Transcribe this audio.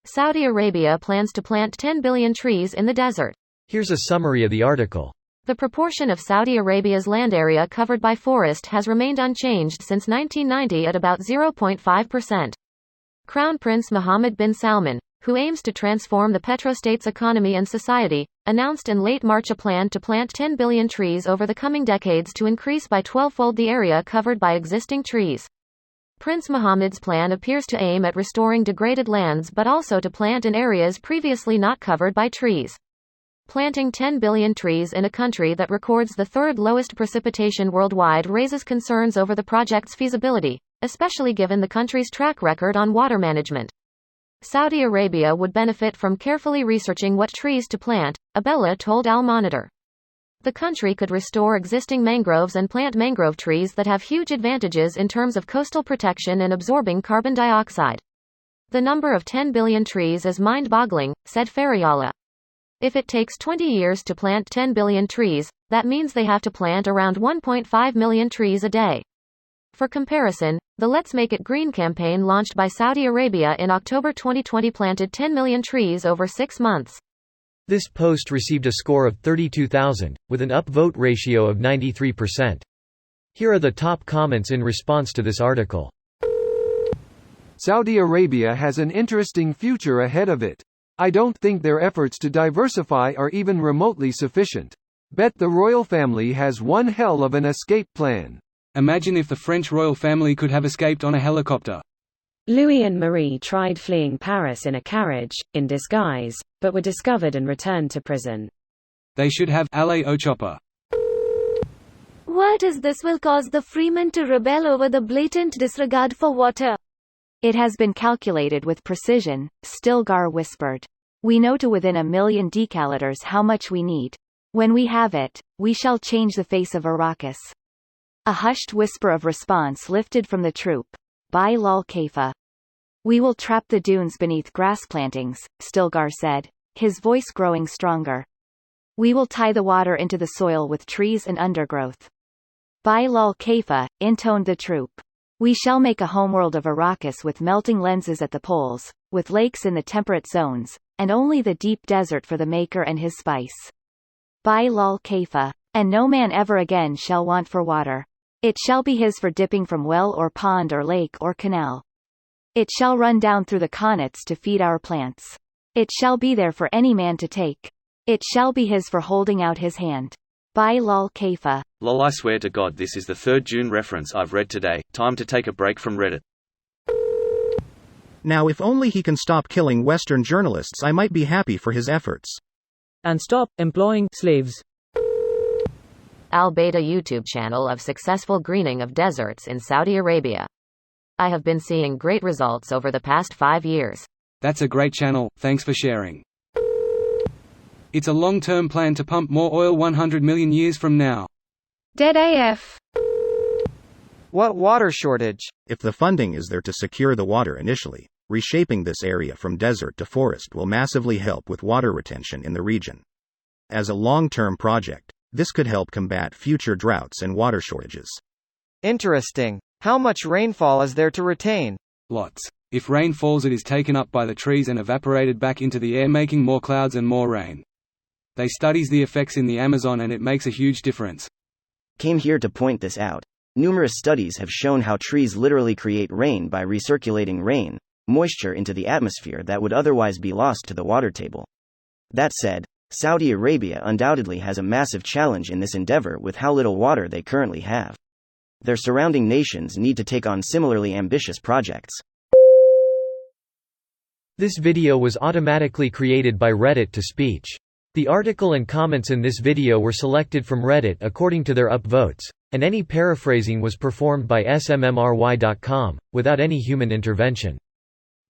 Saudi Arabia plans to plant 10 billion trees in the desert. Here's a summary of the article. The proportion of Saudi Arabia's land area covered by forest has remained unchanged since 1990 at about 0.5%. Crown Prince Mohammed bin Salman, who aims to transform the petrostate's economy and society, announced in late March a plan to plant 10 billion trees over the coming decades to increase by 12-fold the area covered by existing trees. Prince Mohammed's plan appears to aim at restoring degraded lands but also to plant in areas previously not covered by trees. Planting 10 billion trees in a country that records the third lowest precipitation worldwide raises concerns over the project's feasibility, especially given the country's track record on water management. Saudi Arabia would benefit from carefully researching what trees to plant, Abella told Al Monitor. The country could restore existing mangroves and plant mangrove trees that have huge advantages in terms of coastal protection and absorbing carbon dioxide. The number of 10 billion trees is mind-boggling, said Fariala. If it takes 20 years to plant 10 billion trees, that means they have to plant around 1.5 million trees a day. For comparison, the Let's Make It Green campaign launched by Saudi Arabia in October 2020 planted 10 million trees over 6 months. This post received a score of 32,000, with an upvote ratio of 93%. Here are the top comments in response to this article. Saudi Arabia has an interesting future ahead of it. I don't think their efforts to diversify are even remotely sufficient. Bet the royal family has one hell of an escape plan. Imagine if the French royal family could have escaped on a helicopter. Louis and Marie tried fleeing Paris in a carriage, in disguise, but were discovered and returned to prison. They should have allez au chopper. What is this will cause the freemen to rebel over the blatant disregard for water? It has been calculated with precision, Stilgar whispered. We know to within 1 million decaliters how much we need. When we have it, we shall change the face of Arrakis. A hushed whisper of response lifted from the troop. By Lal Kaifa. We will trap the dunes beneath grass plantings, Stilgar said, his voice growing stronger. We will tie the water into the soil with trees and undergrowth. By Lal Kaifa, intoned the troop. We shall make a homeworld of Arrakis with melting lenses at the poles, with lakes in the temperate zones, and only the deep desert for the maker and his spice. By Lal Kaifa. And no man ever again shall want for water. It shall be his for dipping from well or pond or lake or canal. It shall run down through the connaughts to feed our plants. It shall be there for any man to take. It shall be his for holding out his hand. By Lal Kaifa. Lol, I swear to God this is the third Dune reference I've read today. Time to take a break from Reddit. Now if only he can stop killing Western journalists, I might be happy for his efforts. And stop employing slaves. Al Beta YouTube channel of successful greening of deserts in Saudi Arabia. I have been seeing great results over the past 5 years. That's a great channel, thanks for sharing. It's a long-term plan to pump more oil 100 million years from now. Dead AF. What water shortage? If the funding is there to secure the water initially, reshaping this area from desert to forest will massively help with water retention in the region. As a long-term project, this could help combat future droughts and water shortages. Interesting. How much rainfall is there to retain? Lots. If rain falls, it is taken up by the trees and evaporated back into the air, making more clouds and more rain. They studies the effects in the Amazon and it makes a huge difference. Came here to point this out. Numerous studies have shown how trees literally create rain by recirculating rain, moisture into the atmosphere that would otherwise be lost to the water table. That said, Saudi Arabia undoubtedly has a massive challenge in this endeavor with how little water they currently have. Their surrounding nations need to take on similarly ambitious projects. This video was automatically created by Reddit to speech. The article and comments in this video were selected from Reddit according to their upvotes, and any paraphrasing was performed by smmry.com, without any human intervention.